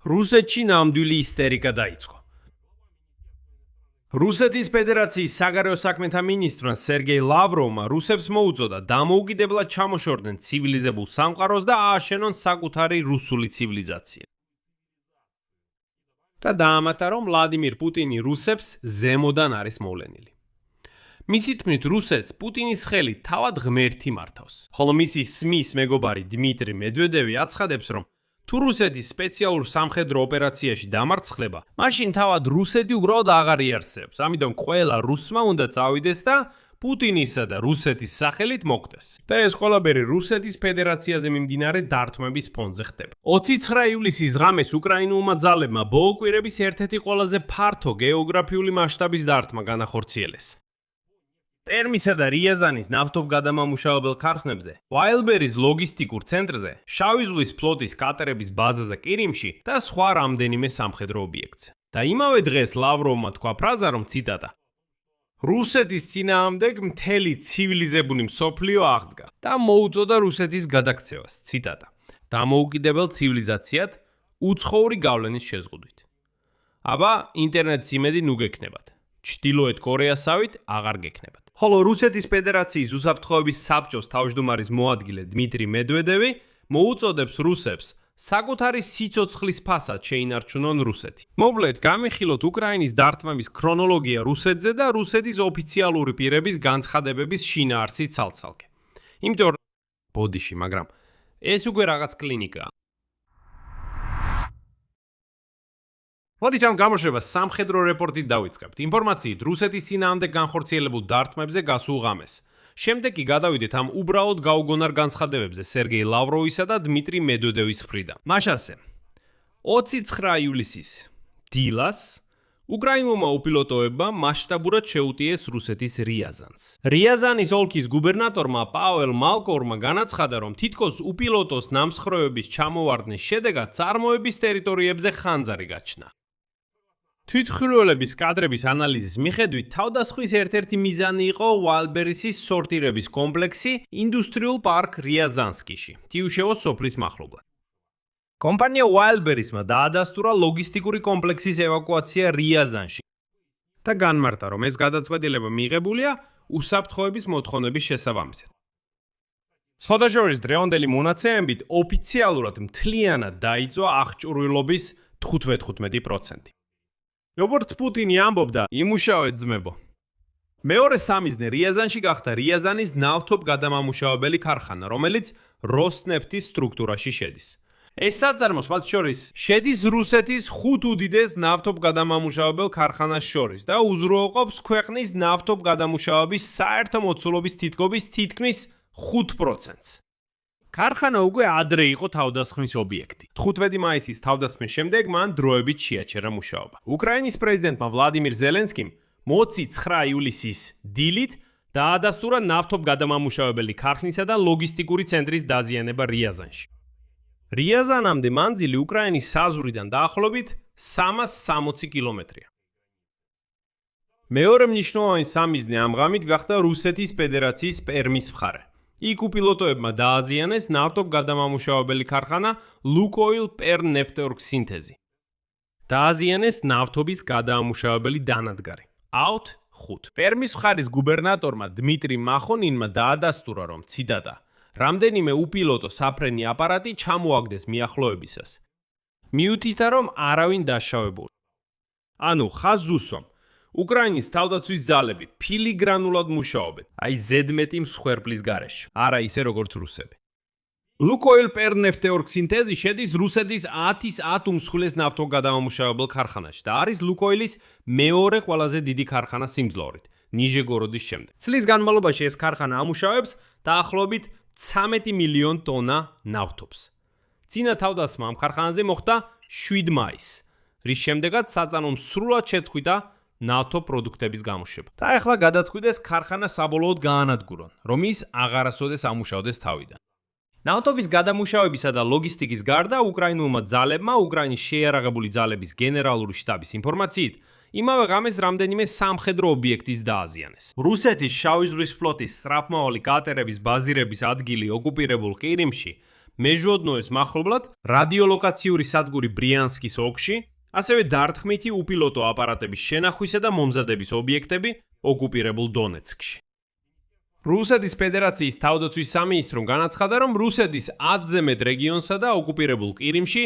რუსეთში ნამდვილი ისტერიკა დაიწყო. რუსეთის ფედერაციის საგარეო საქმეთა მინისტრმა სერგეი ლავროვმა რუსებს მოუწოდა დამოუკიდებლად ჩამოშორდნენ ცივილიზებულ სამყაროს და ააშენონ საკუთარი რუსული ცივილიზაცია. და დაამატა, რომ ვლადიმირ პუტინი რუსებს ზემოდან არის მოვლენილი. მისი თქმით, რუსეთს პუტინის ხელით თავად ღმერთი მართავს. ხოლო მისი სმის მეგობარი დიმიტრი მედვედევი აცხადებს, რომ თუ რუსეთის სპეციალურ სამხედრო ოპერაციაში დამარცხლება, მაშინ თავად რუსეთი უბრალოდ აღარ იარსებს. ამიტომ ყველა რუსმა უნდა წავიდეს და პუტინისა და რუსეთის სახელით მოკვდეს. და ეს ყველაფერი რუსეთის ფედერაციაზე მიმდინარე დართმების ფონზე ხდება. 29 ივლისის ღამეს უკრაინულმა ძალებმა ბოლკვირების ერთ-ერთი ყველაზე ფართო გეოგრაფიული მასშტაბის დართმა განახორციელეს. პერმისა და რიაზანის ნავთობგადამამუშავებელ ქარხნებზე, ვაილბერის ლოგისტიკურ ცენტრზე, შავი ზღვის ფლოტის კატერების ბაზაზე ყირიმში და სხვა რამდენიმე სამხედრო ობიექტზე. და იმავე დღეს ლავროვმა თქვა ფრაზა, რომ ციტატა: რუსეთის წინააღმდეგ მთელი ცივილიზებული მსოფლიო აღდგა და მოუწოდა რუსეთის გადაქცევას. ციტატა: დამოუკიდებელ ცივილიზაციად უცხოური გავლენის შეზღუდვით. აბა, ინტერნეტს იმედი ნუ გექნებათ. ჩრდილოეთ კორეასავით აღარ გექნებათ. ხოლო რუსეთის ფედერაციის უსაფრთხოების საბჭოს თავმჯდომარის მოადგილე დიმიტრი მედვედევი მოუწოდებს რუსებს საკუთარი სიცოცხლის ფასად შეინარჩუნონ რუსეთი. მოვლეთ გამიხილოთ უკრაინის დართმების ქრონოლოგია რუსეთზე და რუსეთის ოფიციალური პირების განცხადებების შინაარსი ცალ-ცალკე. იმიტომ რომ ბოდიში, მაგრამ ეს უკვე რაღაც კლინიკაა. მოდით ამ გამოშვებას სამხედრო რეპორტით დავიწყებთ. ინფორმაციით რუსეთის წინააღმდეგ განხორციელებულ დართმებზე გასულ ღამეს. შემდეგ კი გადავიდეთ ამ უბრალოდ გაუგონარ განცხადებებზე სერგეი ლავროვისა და დიმიტრი მედვედევის მხრიდან. მაშასე 29 ივლისის დილას უკრაინულმა უპილოტოებმა მასშტაბურად შეუტიეს რუსეთის რიაზანს. რიაზანის ოლქის გუბერნატორმა პაველ მალკორმა განაცხადა, რომ თითქოს უპილოტოს ნამსხვრევების ჩამოვარდნის შედეგად წარმოების ტერიტორიებზე ხანძარი გაჩნდა. თვითმხილველების კადრების ანალიზის მიხედვით თავდასხმის ერთ-ერთი მიზანი იყო ვალბერისის სორტირების კომპლექსი ინდუსტრიულ პარკ რიაზანსკიში, ტიუშევოს სოფლის მახლობლად. კომპანია ვალბერისმა დაადასტურა ლოგისტიკური კომპლექსის ევაკუაცია რიაზანში და განმარტა, რომ ეს გადაწყვეტილება მიღებულია უსაფრთხოების მოთხოვნების შესაბამისად. სხვადასხვა დრევანდელი მონაცემებით ოფიციალურად მთლიანად დაიწვა აღჭურვილობის 15%. როგორც პუტინი ამბობდა, იმუშავეთ ძმებო. მეორე სამიზნე რიაზანში გახდა რიაზანის ნავთობგადამამუშავებელი ქარხანა, რომელიც როსნეფტის სტრუქტურაში შედის. ეს საწარმო მათ შორის შედის რუსეთის 5 უდიდეს ნავთობგადამამუშავებელ ქარხანას შორის და უზრუნველყოფს ქვეყნის ნავთობგადამუშავების საერთო მოცულობის თითქმის 5%-ს. ქარხანა უკვე ადრე იყო თავდასხმის ობიექტი. 15 მაისის თავდასხმის შემდეგ მან დროებით შეაჩერა მუშაობა. უკრაინის პრეზიდენტმა ვლადიმირ ზელენსკიმ 29 ივლისის დილით დაადასტურა ნავთობგადამამუშავებელი ქარხნისა და ლოგისტიკური ცენტრის დაზიანება რიაზანში. რიაზანამდე მანძილი უკრაინის საზღვრიდან დაახლოებით 360 კილომეტრია. მეორე მნიშვნელოვანი სამიზნე ამ ღამით გახდა რუსეთის ფედერაციის პერმის მხარე. იქ უპილოტოებმა დააზიანეს ნავთობგადამამუშავებელი ქარხანა ლუკოილ პერნეფტეორგსინთეზი. დააზიანეს ნავთობის გადაამუშავებელი დანადგარი. აუთ 5. პერმის მხარის გუბერნატორმა დიმიტრი მახონინმა დაადასტურა, რომ ციტატა: რამდენიმე უპილოტო საფრენი აპარატი ჩამოაგდეს მიახლოებისას. მიუთითა, რომ არავინ დაშავებული. ანუ ხაზუსომ უკრაინის თავდაცვის ძალები ფილიგრანულად მუშაობენ, აი ზედმეტი მსხვერპლის გარეშე, არა ისე როგორც რუსები. ლუკოილ პერნეფტეორგსინთეზი შედის რუსეთის 10-ის ათუმსხვილეს ნავთობგადამამუშავებელ ქარხანაში და არის ლუკოილის მეორე ყველაზე დიდი ქარხანა სიმძლავრით, ნიჟეგოროდის შემდეგ. წლის განმავლობაში ეს ქარხანა ამუშავებს დაახლოებით 13 მილიონ ტონა ნავთობს. წინა თავდასხმა ამ ქარხანაზე მოხდა 7 მაისს, რის შემდეგაც საწარმომ სრულად შეწყვიტა ნავთობ პროდუქტების გამოშვება. და ახლა გადაწყვიტეს ქარხანა საბოლოოდ გაანადგურონ, რომ ის აღარასოდეს ამუშავდეს თავიდან. ნავთობის გადამუშავებისა და ლოგისტიკის გარდა უკრაინულმა ძალებმა უკრაინის შეიარაღებული ძალების გენერალური შტაბის ინფორმაციით იმავე ღამეს რამდენიმე სამხედრო ობიექტის დააზიანეს. რუსეთის შავი ზღვის ფლოტის სწრაფმავალი კატერების ბაზირების ადგილი ოკუპირებულ ყირიმში მეჟოდნოეს მახლობლად რადიოლოკაციური სადგური ბრიანსკის ოლქში, ასევე დარტყმითი უპილოტო აპარატების შენახვისა და მომზადების ობიექტები ოკუპირებულ დონეცკში. რუსეთის ფედერაციის თავდაცვის სამინისტრომ განაცხადა, რომ რუსეთის 10-ზე მეტ რეგიონსა და ოკუპირებულ ყირიმში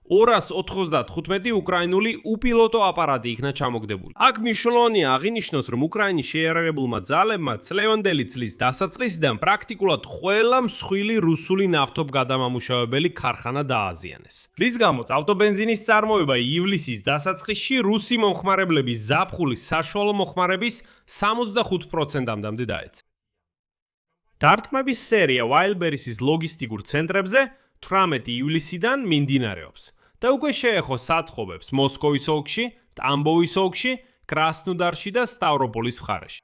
295 უკრაინული უპილოტო აპარატი იქნა ჩამოგდებული. აქ მნიშვნელოვანია აღინიშნოს, რომ უკრაინის შეიარაღებულმა ძალებმა წლევანდელი წლის დასაწყისიდან პრაქტიკულად ყველა მსხვილი რუსული ნავთობგადამამუშავებელი ქარხანა დააზიანეს. რის გამოც ავტობენზინის წარმოება ივლისის დასაწყისში რუსი მომხმარებლების ზაფხულის საშუალო მოხმარების 65%-მდე დაეცა. დარტყმების სერია Wildberries-ის ლოგისტიკურ ცენტრებზე 18 ივლისიდან მიმდინარეობს და უკვე შეეხო საწყობებს მოსკოვის ოლქში, ტამბოვის ოლქში, კრასნოდარში და სტავროპოლის მხარეში.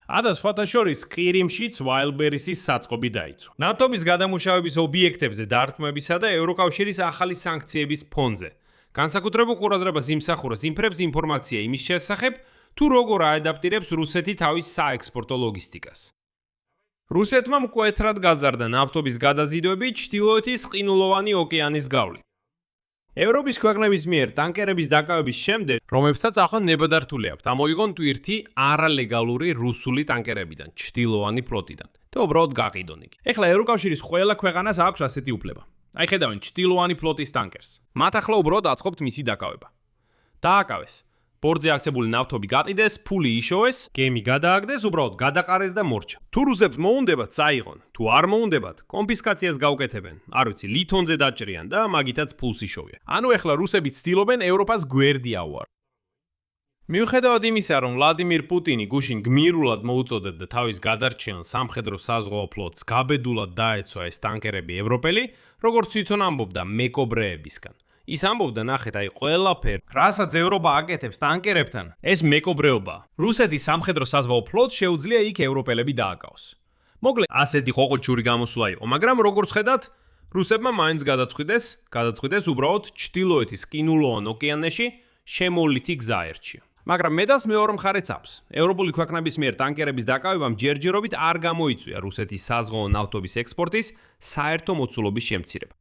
სხვათა შორის ყირიმშიც Wildberries-ის საწყობი დაიცვა. ნავთობის გადამუშავების ობიექტებზე დარტყმებისა და ევროკავშირის ახალი სანქციების ფონზე. განსაკუთრებულ ყურადღებას იმსახურებს იმფრებს ინფორმაცია იმის შესახებ, თუ როგორ აადაპტირებს რუსეთი თავის საექსპორტო ლოგისტიკას. რუსეთმა მკვეთრად გაზარდა ნავთობის გადაზიდვები ჩრდილოეთის ყინულოვანი ოკეანის გავლით. ევროპის ქვეყნების მიერ ტანკერების დაკავების შემდეგ, რომლებსაც ახლა ნებადართული აქვთ, ამოიღონ ტვირთი არალეგალური რუსული ტანკერებიდან, ჩრდილოვანი ფლოტიდან და უბრალოდ გაყიდონ იგი. ეხლა ევროკავშირის ყველა ქვეყანას აქვს ასეთი უფლება. ხედავენ ჩრდილოვანი ფლოტის ტანკერს. მათ ახლა უბრალოდ აწყობთ მისი დაკავება. დააკავეს. ბორტზე არსებული ნავთობი გაყიდეს, ფული იშოვეს, გემი გადააგდეს, უბრალოდ გადაყარეს და მორჩა. თუ რუსებს მოუნდებათ, წაიღონ. თუ არ მოუნდებათ, კონფისკაციას გაუკეთებენ. არ ვიცი, ლითონზე დაჭრიან და მაგითაც ფულს იშოვიან. ეხლა რუსები ცდილობენ ევროპას გვერდი აუარონ. მიუხედავად იმისა, რომ ვლადიმირ პუტინი გუშინ გმირულად მოუწოდეთ და თავის გადარჩენილ სამხედრო საზღვაო ფლოტს გაბედულად დაეცვა ეს ტანკერები ევროპელი, როგორც თვითონ ამბობდა მეკობრეებისგან. ის ამბობდა, ნახეთ, ყველაფერი, რასაც ევროპა აკეთებს ტანკერებთან, ეს მეკობრეობაა. რუსეთის სამხედრო საზღვაო ფლოტს შეუძლია იქ ევროპელები დააკავოს. მოკლედ, ასეთი ხოხოჩური გამოსვლა იყო, მაგრამ როგორც ხედავთ, რუსებმა მაინც გადაწყვიტეს უბრალოდ ჩრდილოეთის ყინულოვან ოკეანეში შემოვლითი გზა ერჩია. მაგრამ მედალს მეორე მხარეც აქვს. ევროპული ქვეყნების მიერ ტანკერების დაკავებამ ჯერჯერობით არ გამოიწვია რუსეთის საზღვაო ნავთობის ექსპორტის საერთო მოცულობის შემცირება.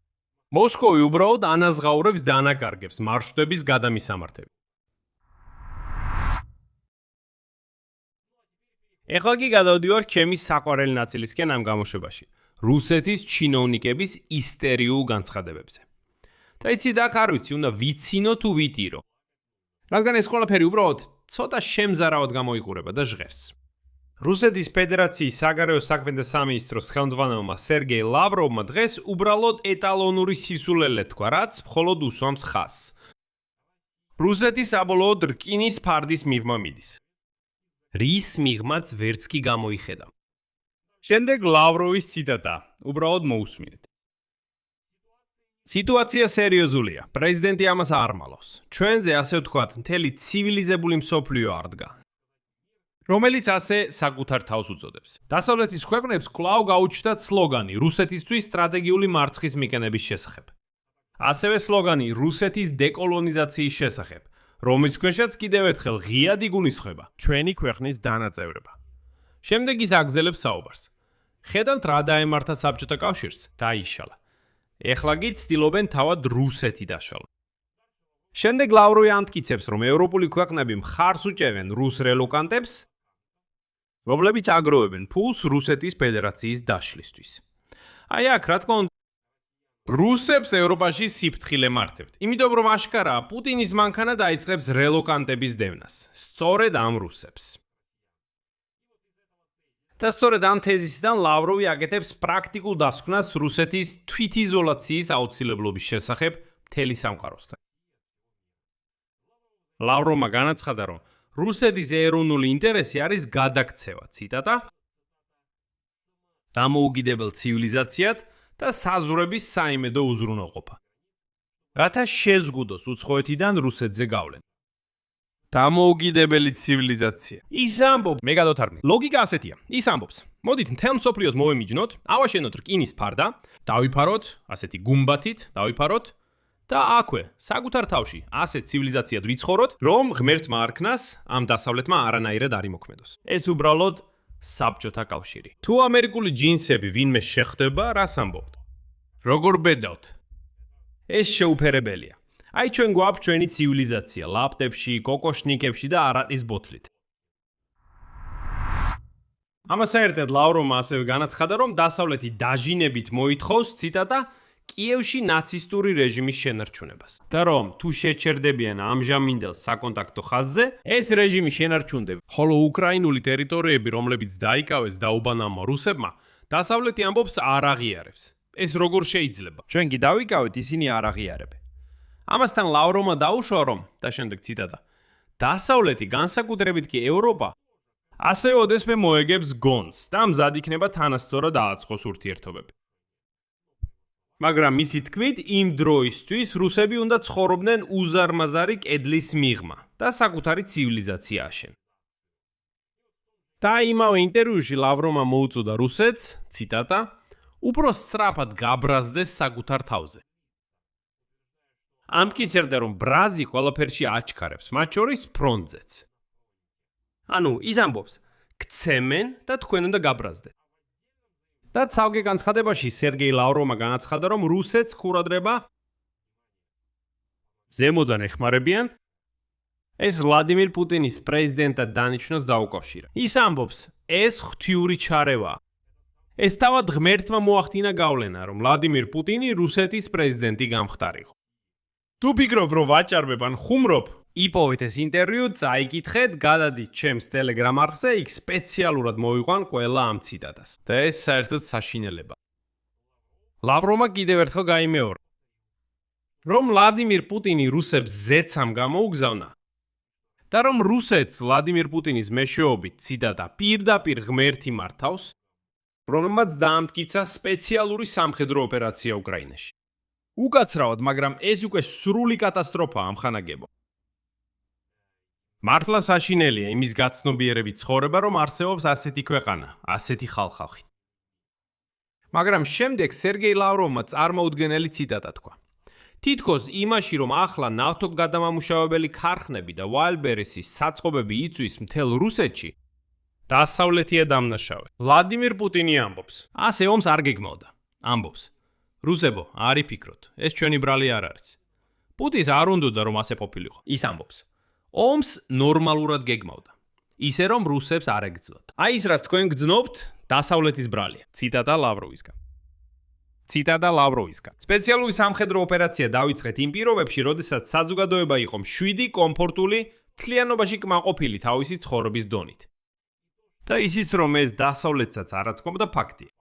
მოსკოვი უბრალოდ ანაზღაურებს დანაკარგებს მარშრუტების გადამისამართებით. ეხლა კი გადავდივარ ჩემი საყვარელი ნაწილისკენ ამ გამოშვებაში, რუსეთის ჩინოვნიკების ისტერიულ განცხადებებზე. და იცით, აქ არ ვიცი, უნდა ვიცინო თუ ვიტირო. რადგან ეს ყველაფერი უბრალოდ ცოტა შემზარავად გამოიყურება და ჟღერს. რუსეთის ფედერაციის საგარეო საქმეთა სამინისტროს ხელმძღვანელმა სერგეი ლავროვმა დღეს უბრალოდ ეტალონური სისულელე თქვა, რაც მხოლოდ უსვამს ხაზს. რუსეთი საბოლოოდ რკინის ფარდის მიღმა მიდის. რის მიღმაც ვერც კი გამოიხედა. შემდეგ ლავროვის ციტატა, უბრალოდ მოусმინეთ. სიტუაცია სერიოზულია. პრეზიდენტი ამას არ მალავს. ჩვენზე ასე ვთქვათ, მთელი ცივილიზებული მსოფლიო არდგა. რომელიც ასე საკუთარ თავს უწოდებს. დასავლეთის ქვეყნებს კვლავ გაუჩნდათ სლოგანი რუსეთისთვის სტრატეგიული მარცხის მიყენების შესახებ. ასევე სლოგანი რუსეთის დეკოლონიზაციის შესახებ, რომლის ქვეშაც კიდევ ერთხელ ღიად იგულისხმება ჩვენი ქვეყნის დანაწევრება. შემდეგ ის აგზელებს საუბარს. ხედავთ რა დაემართა საბჭოთა კავშირს? დაიშალა. ეხლა კი ცდილობენ თავად რუსეთი დაშალონ. შემდეგ ლავროვი ამტკიცებს, რომ ევროპული ქვეყნები მხარს უჭერენ რუს რელოკანტებს, რომლებიც აგროვებენ ფულს რუსეთის ფედერაციის დაშლისთვის. აქ რა თქმა უნდა, რუსებს ევროპაში სიფრთხილე მართებთ. იმიტომ რომ აშკარაა, პუტინის მანქანა დაიწყებს რელოკანტების დევნას. სწორედ ამ რუსებს. და სწორედ ამ თეზისიდან ლავროვი აკეთებს პრაქტიკულ დასკვნას რუსეთის თვითიზოლაციის აუცილებლობის შესახებ მთელი სამყაროსთან. ლავროვმა განაცხადა, რომ რუსეთის ეროვნული ინტერესი არის გადაქცევა, ციტატა, დამოუკიდებელ ცივილიზაციად და საზღვრების საიმედო უზრუნველყოფა. რათა შეზღუდოს უცხოეთიდან რუსეთზე გავლენა. დამოუკიდებელი ცივილიზაცია. ის ამბობს, მე გადავთარგმნი. ლოგიკა ასეთია. ის ამბობს, მოდით მთელ მსოფლიოს მოვემიჯნოთ, ავაშენოთ რკინის ფარდა, დავიფაროთ, ასეთი გუმბათით, დავიფაროთ და აქვე, საკუთარ თავში, ასეთ ცივილიზაციად ვიცხოვროთ, რომ ღმერთმა არქნას ამ დასავლეთმა არანაირად არ იმოქმედოს. ეს უბრალოდ საბჭოთა კავშირი. თუ ამერიკული ჯინსები ვინმე შეხდება, რას ამბობთ? როგორ ბედავთ? ეს შეუფერებელია. აი ჩვენ გვაქვს ჩვენი ცივილიზაცია, ლაპტეპში, კოკოშნიკებში და არაყის ბოთლით. ამას საერთოდ ლავროვმა ასევე განაცხადა, რომ დასავლეთი დაჟინებით მოითხოვს, ციტატა, კიევში ნაცისტური რეჟიმის შენარჩუნებას. და რომ თუ შეჩერდებიან ამჟამინდელს საკონტაქტო ხაზზე, ეს რეჟიმი შენარჩუნდება. ხოლო უკრაინული ტერიტორიები, რომლებიც დაიკავეს დაუბანამმა რუსებმა, დასავლეთი ამბობს არ აღიარებს. ეს როგორ შეიძლება? ჩვენ კი დავიკავეთ, ისინი არ აღიარებენ. ამასთან ლავროვმა დაუშვა, რომ და შემდეგ ციტატა, დასავლეთი განსაკუთრებით კი ევროპა ასე ოდესმე მოეგებს გონს და მზად იქნება თანასწორად დააწყოს ურთიერთობები. მაგრამ მისი თქმით, იმ დროისთვის რუსები უნდა ცხოვრობდნენ უზარმაზარი კედლის მიღმა და საკუთარი ცივილიზაცია აშენ. და იმავე ინტერვიუში ლავროვმა მოუწოდა რუსეთს, ციტატა, უფრო სწრაფად გაბრაზდეს საკუთარ თავზე. ამტკიცებდა, რომ ბრაზი ყველაფერში აჩქარებს, მათ შორის ფრონტზეც. ანუ ის ამბობს, გცემენ და თქვენ უნდა გაბრაზდეთ. და ცალკე განცხადებაში სერგეი ლავროვმა განაცხადა, რომ რუსეთს ხურადღება ზემოდან ეხმარებიან ეს ვლადიმირ პუტინის პრეზიდენტად დანიშნოს დაუკავშირა. ის ამბობს, ეს ღვთიური ჩარევა. ეს თავად ღმერთმა მოახდინა გავლენა, რომ ვლადიმირ პუტინი რუსეთის პრეზიდენტი გამხდარიყო. თუ ფიქრობ, რომ ვაჭარბებ ან ხუმრობ, იპოვეთ ეს ინტერვიუ, წაიკითხეთ, გადადით ჩემს Telegram არხზე, იქ სპეციალურად მოვიყვან ყველა ამ ციტატას. და ეს საერთოდ საშინელება. ლავროვმა კიდევ ერთხელ გაიმეორა, რომ ვლადიმირ პუტინი რუსებს ზეცამ გამოუგზავნა და რომ რუსეთს ვლადიმირ პუტინის მეშვეობით, ციტატა, პირდაპირ ღმერთი მართავს, რომელმაც დაამტკიცა სპეციალური სამხედრო ოპერაცია უკრაინაში. უკაცრავად, მაგრამ ეს უკვე სრული კატასტროფაა ამხანაგებო. მართლა საშინელია იმის გაცნობიერებით ცხოვრება, რომ არსებობს ასეთი ქვეყანა, ასეთი ხალხი. მაგრამ შემდეგ სერგეი ლავროვმა წარმოუდგენელი ციტატა თქვა. თითქოს იმაში, რომ ახლა ნავთობგადამამუშავებელი ქარხნები და Wildberries-ის საწყობები იწვის მთელ რუსეთში, დასავლეთია დამნაშავე. ვლადიმირ პუტინი ამბობს, ასე ომს არ გეგმავდა. ამბობს, რუსებო, არ იფიქროთ, ეს ჩვენი ბრალი არ არის. პუტინს არ უნდოდა, რომ ასე ყოფილიყო. ის ამბობს, ომს ნორმალურად გეგმავდა. ისე რომ რუსებს არ ეგრძნოთ. აი ის რაც თქვენ გძნობთ, დასავლეთის ბრალია. ციტატა ლავროვისგან. სპეციალური სამხედრო ოპერაცია დაიწყეთ იმ პირობებში, როდესაც საზოგადოება იყო მშვიდი, კომფორტული, მთლიანობაში კმაყოფილი თავისი ცხოვრების დონით. და ისიც რომ ეს დასავლეთსაც არაცნობდა ფაქტია.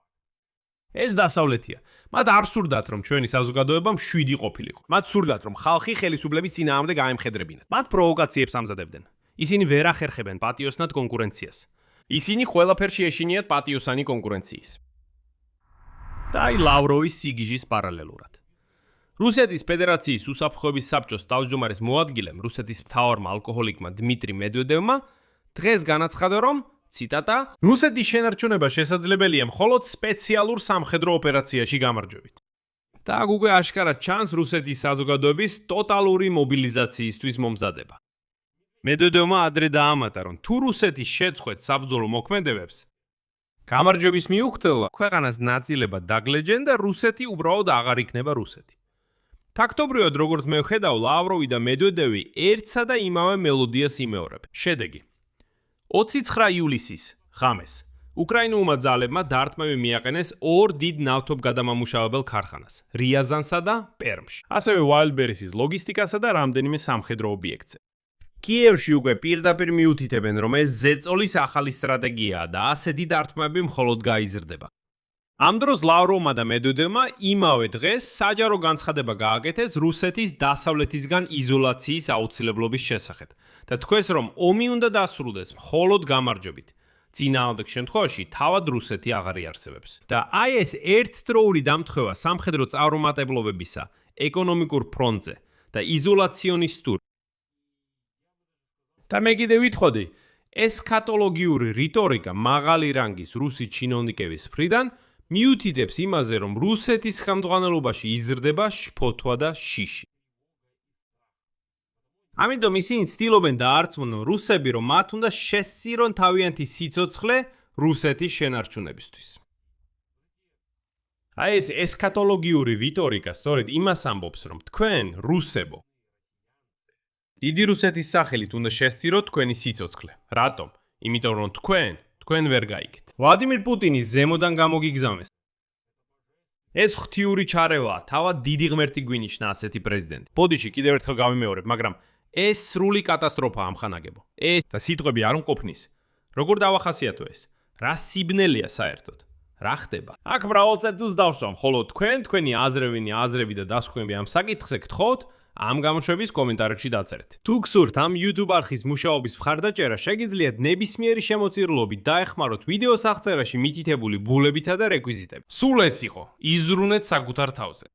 ეს დასავლეთია. მათ არ სურდათ, რომ ჩვენი საზოგადოება მშვიდი ყოფილიყო. მათ სურდათ, რომ ხალხი ხელისუფლების წინააღმდეგ გაემხედრებინათ. მათ პროვოკაციებს ამზადებდნენ. ისინი ვერ ახერხებენ პატიოსნად კონკურენციას. ისინი ყველაფერში ეშინიათ პატიოსანი კონკურენციის. და აი ლავროვის სიგიჟის პარალელურად. რუსეთის ფედერაციის უსაფრთხოების საბჭოს თავმჯდომარის მოადგილემ, რუსეთის მთავარმა ალკოჰოლიკმა დმიტრი მედვედევმა დღეს განაცხადა, რომ ციტატა, რუსეთის შენარჩუნება შესაძლებელია მხოლოდ სპეციალურ სამხედრო ოპერაციაში გამარჯვებით. და აქ უკვე აშკარად ჩანს რუსეთის საზოგადოების ტოტალური მობილიზაციისთვის მომზადება. მედვედევმა ადრე დაამატა, რომ თუ რუსეთი შეწყვეტს საბრძოლო მოქმედებებს, გამარჯვების მიუხდელად ქვეყანას ნაწილებად დაგლეჯენ და რუსეთი უბრალოდ აღარ იქნება რუსეთი. ფაქტობრივად, როგორც მე ვხედავ, ლავროვი და მედვედევი ერთსა და იმავე მელოდიას იმეორებენ. შედეგი 29 ივლისის ღამეს უკრაინულმა ძალებმა დარტმევი მიაყენეს ორ დიდ ნავთობგადამამუშავებელ ქარხანას, რიაზანსა და პერმში. ასევე Wildberries-ის ლოგისტიკასა და რამდენიმე სამხედრო ობიექტზე. კიევში უკვე პირდაპირ მიუთითებენ, რომ ეს ზეწოლის ახალი სტრატეგიაა და ასეთი დარტყმები მხოლოდ გაიზრდება. ამ დროს ლავროვმა და მედვედევმა იმავე დღეს საჯარო განცხადება გააკეთეს რუსეთის დასავლეთისგან იზოლაციის აუცილებლობის შესახებ და თქვეს, რომ ომი უნდა დასრულდეს მხოლოდ გამარჯვებით. წინააღმდეგ შემთხვევაში თავად რუსეთი აღარ იარსებებს. და აი ეს ერთდროული დამთხევა სამხედრო წარუმატებლობებისა ეკონომიკურ ფრონტზე და იზოლაციონისტურ და მე კიდევ ვიტყოდი, ესქატოლოგიური რიტორიკა მაღალი რანგის რუსი ჩინოვნიკების მხრიდან მიუთითებს იმაზე, რომ რუსეთის ხელმძღვანელობაში იზრდება შფოთვა და შიში. ამიტომ ისინი ცდილობენ დაარწმუნონ რუსები, რომ მათ უნდა შესწირონ თავიანთი სიცოცხლე რუსეთის შენარჩუნებისთვის. აი ეს ესქატოლოგიური რიტორიკა სწორედ იმას ამბობს, რომ თქვენ რუსებო დიდი რუსეთის სახელით უნდა შესწიროთ თქვენი სიცოცხლე. რატომ? იმიტომ რომ თქვენ ვერ გაიგეთ. ვლადიმირ პუტინი ზემოდან გამოგიგზავნეს. ეს ღვთიური ჩარევაა, თავად დიდი ღმერთი გვინიშნა ასეთი პრეზიდენტი. ბოდიში კიდევ ერთხელ გავიმეორებ, მაგრამ ეს სრული კატასტროფაა ამხანაგებო. ეს და სიტყვები არ უმყოფნის. როგორ დავახასიათო ეს? რა სიბნელია საერთოდ? რა ხდება? აქ მრავალწელს დავშვამ, ხოლო თქვენი აზრები და დასკვნები ამ საკითხზე გთხოვთ, ამ გამოშვების კომენტარებში დაწერეთ. თუ გსურთ ამ YouTube არხის მუშაობის მხარდაჭერა, შეგიძლიათ ნებისმიერი შემოწირულობით დაეხმაროთ ვიდეოს აღწერაში მითითებული ბულებითა და რეკვიზიტებით. სულ ეს იყო. იზრუნეთ საკუთარ თავზე.